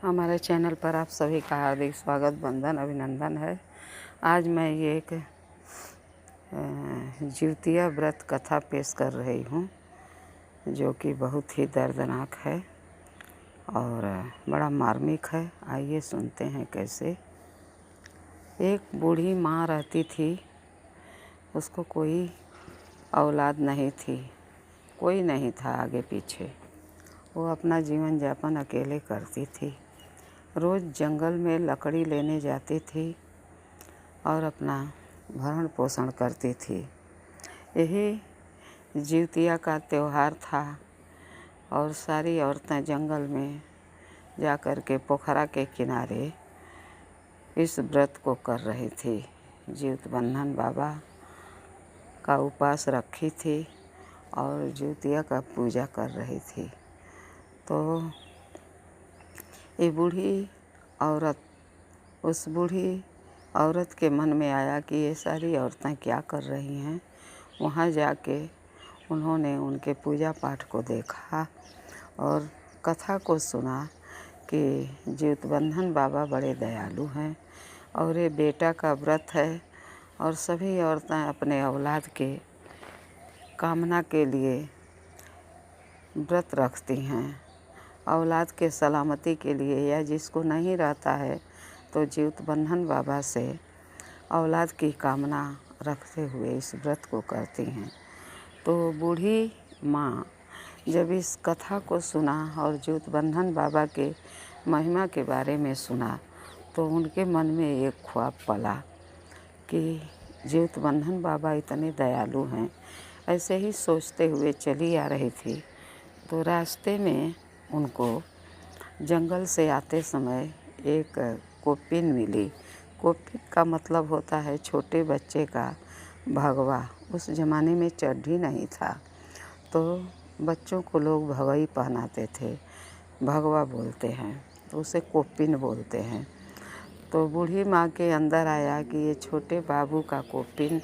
हमारे चैनल पर आप सभी का हार्दिक स्वागत, वंदन, अभिनंदन है। आज मैं ये एक जिउतिया व्रत कथा पेश कर रही हूँ जो कि बहुत ही दर्दनाक है और बड़ा मार्मिक है। आइए सुनते हैं कैसे। एक बूढ़ी माँ रहती थी, उसको कोई औलाद नहीं थी, कोई नहीं था आगे पीछे। वो अपना जीवन यापन अकेले करती थी। रोज़ जंगल में लकड़ी लेने जाती थी और अपना भरण पोषण करती थी। यही जिउतिया का त्यौहार था और सारी औरतें जंगल में जा कर के पोखरा के किनारे इस व्रत को कर रही थी। जिउत बंधन बाबा का उपवास रखी थी और जिउतिया का पूजा कर रही थी। तो ये बूढ़ी औरत, उस बूढ़ी औरत के मन में आया कि ये सारी औरतें क्या कर रही हैं। वहाँ जाके उन्होंने उनके पूजा पाठ को देखा और कथा को सुना कि जिउतबंधन बाबा बड़े दयालु हैं और ये बेटा का व्रत है और सभी औरतें अपने औलाद के कामना के लिए व्रत रखती हैं। औलाद के सलामती के लिए, या जिसको नहीं रहता है तो जिउतबंधन बाबा से औलाद की कामना रखते हुए इस व्रत को करती हैं। तो बूढ़ी माँ जब इस कथा को सुना और जिउतबंधन बाबा के महिमा के बारे में सुना तो उनके मन में एक ख्वाब पला कि जिउतबंधन बाबा इतने दयालु हैं। ऐसे ही सोचते हुए चली आ रही थी तो रास्ते में उनको जंगल से आते समय एक कोपिन मिली। कोपिन का मतलब होता है छोटे बच्चे का भगवा। उस ज़माने में चड्ढी नहीं था तो बच्चों को लोग भगई पहनाते थे, भगवा बोलते हैं, तो उसे कोपिन बोलते हैं। तो बूढ़ी माँ के अंदर आया कि ये छोटे बाबू का कोपिन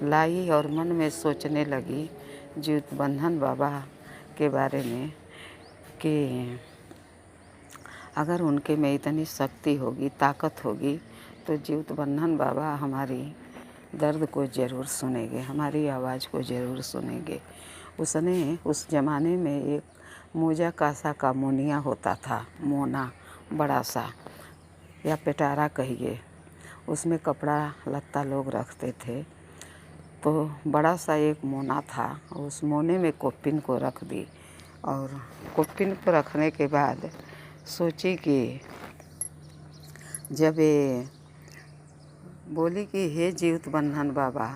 लाई और मन में सोचने लगी जिउतबंधन बाबा के बारे में कि अगर उनके में इतनी शक्ति होगी, ताकत होगी तो जिउतबंधन बाबा हमारी दर्द को ज़रूर सुनेंगे, हमारी आवाज़ को ज़रूर सुनेंगे। उसने उस ज़माने में एक मोजा कासा का मोनिया होता था, मोना बड़ा सा या पिटारा कहिए, उसमें कपड़ा लत्ता लोग रखते थे। तो बड़ा सा एक मोना था, उस मोने में कोपिन को रख दी और कोपिन को रखने के बाद सोची कि जब ये बोली कि हे जिउतबंधन बाबा,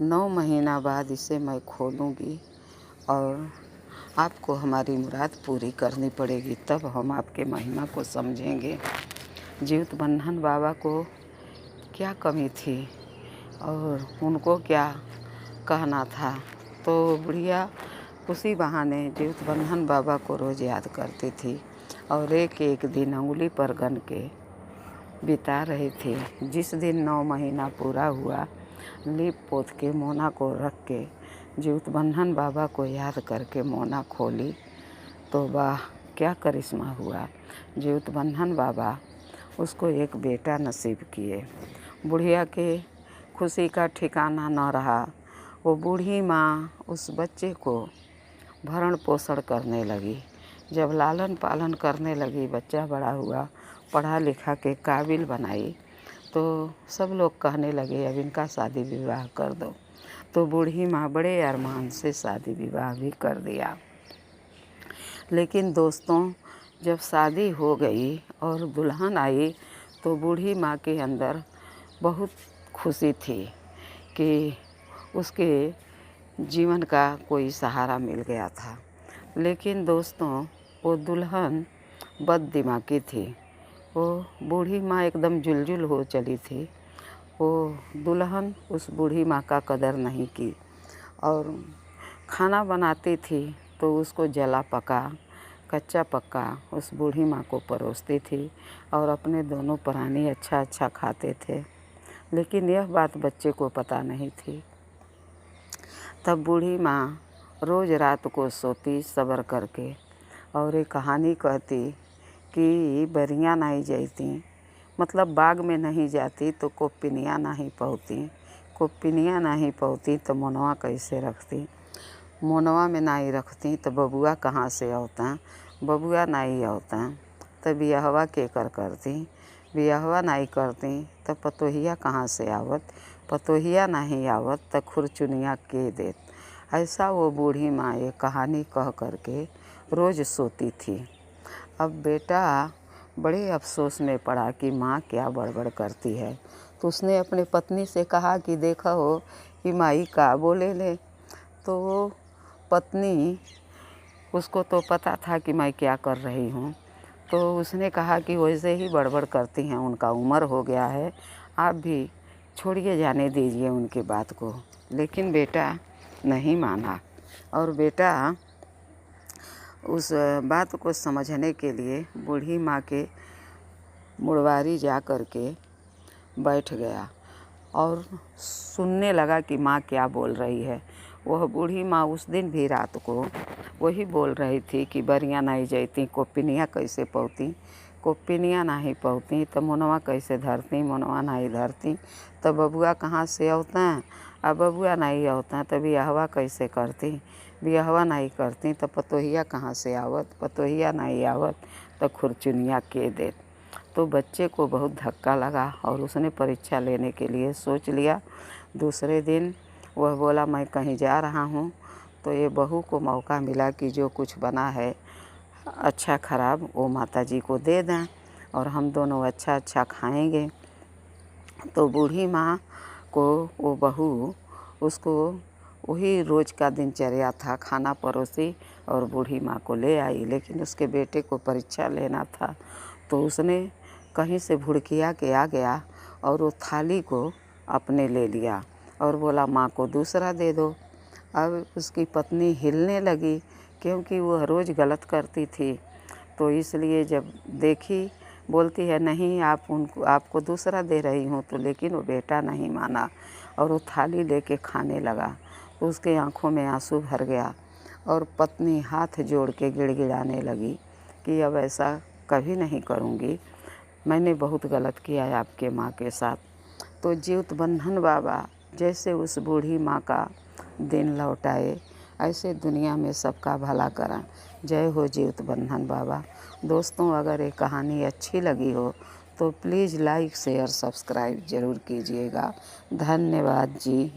9 महीना बाद इसे मैं खोलूँगी और आपको हमारी मुराद पूरी करनी पड़ेगी, तब हम आपके महिमा को समझेंगे। जिउतबंधन बाबा को क्या कमी थी और उनको क्या कहना था। तो बुढ़िया उसी बहाने जिउतबंधन बाबा को रोज़ याद करती थी और एक एक दिन उंगली पर गन के बिता रही थी। जिस दिन 9 महीना पूरा हुआ, लीप पोत के मोना को रख के जिउतबंधन बाबा को याद करके मोना खोली तो वाह क्या करिश्मा हुआ। जिउतबंधन बाबा उसको एक बेटा नसीब किए। बुढ़िया के खुशी का ठिकाना न रहा। वो बूढ़ी माँ उस बच्चे को भरण पोषण करने लगी। जब लालन पालन करने लगी, बच्चा बड़ा हुआ, पढ़ा लिखा के काबिल बनाई तो सब लोग कहने लगे अब इनका शादी विवाह कर दो। तो बूढ़ी माँ बड़े अरमान से शादी विवाह भी कर दिया। लेकिन दोस्तों, जब शादी हो गई और दुल्हन आई तो बूढ़ी माँ के अंदर बहुत खुशी थी कि उसके जीवन का कोई सहारा मिल गया था। लेकिन दोस्तों, वो दुल्हन बददिमागी थी। वो बूढ़ी माँ एकदम जुलजुल हो चली थी। वो दुल्हन उस बूढ़ी माँ का कदर नहीं की और खाना बनाती थी तो उसको जला पका, कच्चा पक्का उस बूढ़ी माँ को परोसती थी और अपने दोनों प्राणी अच्छा अच्छा खाते थे। लेकिन यह बात बच्चे को पता नहीं थी। तब बूढ़ी माँ रोज़ रात को सोती सब्र करके और एक कहानी कहती कि बरियाँ नहीं जाती, मतलब बाग में नहीं जाती तो कोप्पिनियाँ नहीं पौती, कोप्पिनियाँ नहीं पौती तो मोनवा कैसे रखती, मोनवा में नहीं रखती तो बबुआ कहाँ से आवता, बबुआ नहीं आवता तो बियाहवा के करती, बियाहवा नहीं करती तो पतोहिया कहाँ से आवत, पतोहिया नहीं आवत तो खुरचुनिया के देत। ऐसा वो बूढ़ी माँ एक कहानी कह करके रोज़ सोती थी। अब बेटा बड़े अफसोस में पड़ा कि माँ क्या बड़बड़ करती है, तो उसने अपने पत्नी से कहा कि देखा हो कि माई का बोले ले। तो वो पत्नी, उसको तो पता था कि मैं क्या कर रही हूँ, तो उसने कहा कि वैसे ही बड़बड़ करती हैं, उनका उम्र हो गया है, आप भी छोड़िए, जाने दीजिए उनकी बात को। लेकिन बेटा नहीं माना और बेटा उस बात को समझने के लिए बूढ़ी माँ के मुड़वारी जा कर के बैठ गया और सुनने लगा कि माँ क्या बोल रही है। वह बूढ़ी माँ उस दिन भी रात को वही बोल रही थी कि बरियाँ नहीं जाती, कोप्पिनियाँ कैसे पौती, कोप्पिनियाँ नहीं पौती तो मोनवा कैसे धरती, मोनवा नहीं धरती तो बबुआ कहाँ से आवता, अब बबुआ नहीं आवता तो बियाहवा कैसे करती, बियाहवा नहीं करती तो पतोहिया कहाँ से आवत, पतोहिया नहीं आवत तो खुरचुनिया के देत। तो बच्चे को बहुत धक्का लगा और उसने परीक्षा लेने के लिए सोच लिया। दूसरे दिन वह बोला मैं कहीं जा रहा हूँ, तो ये बहू को मौका मिला कि जो कुछ बना है अच्छा खराब वो माता जी को दे दें और हम दोनों अच्छा अच्छा खाएंगे। तो बूढ़ी माँ को वो बहू, उसको वही रोज़ का दिनचर्या था, खाना परोसी और बूढ़ी माँ को ले आई। लेकिन उसके बेटे को परीक्षा लेना था, तो उसने कहीं से भुड़किया के आ गया और वो थाली को अपने ले लिया और बोला माँ को दूसरा दे दो। अब उसकी पत्नी हिलने लगी क्योंकि वह रोज़ गलत करती थी, तो इसलिए जब देखी बोलती है नहीं आपको दूसरा दे रही हूँ, तो लेकिन वो बेटा नहीं माना और वो थाली लेके खाने लगा। तो उसके आँखों में आंसू भर गया और पत्नी हाथ जोड़ के गिड़गिड़ाने लगी कि अब ऐसा कभी नहीं करूँगी, मैंने बहुत गलत किया है आपके माँ के साथ। तो जीवित बंधन बाबा जैसे उस बूढ़ी माँ का दिन लौटाए, ऐसे दुनिया में सबका भला करा। जय हो जीवित बंधन बाबा। दोस्तों अगर ये कहानी अच्छी लगी हो तो प्लीज़ लाइक शेयर सब्सक्राइब ज़रूर कीजिएगा। धन्यवाद जी।